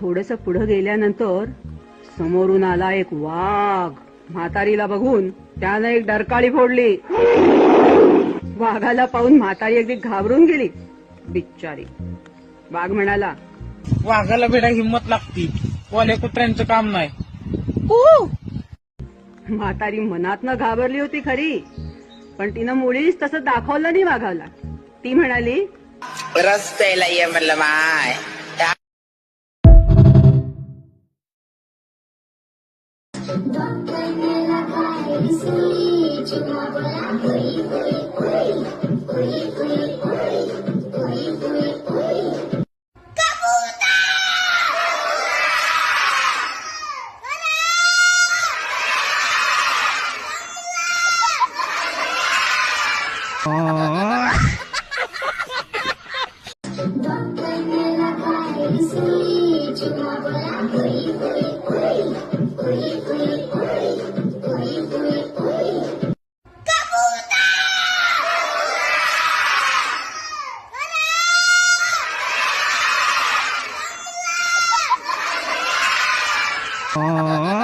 थोडस पुढे गेल्यानंतर समोरून आला एक वाघ. म्हातारीला बघून त्यानं एक डरकाळी फोडली. वाघाला पाहून म्हातारी अगदी घाबरून गेली बिचारी. वाघ म्हणाला, वाघाला बेडा हिंमत लागती, कोल्या कुत्र्यांचं काम नाही. म्हातारी मनातनं घाबरली होती खरी, पण तिनं मुळीच तसं दाखवलं नाही वाघाला. ती म्हणाली, रस्त्याला ये म्हणलं माय. Oh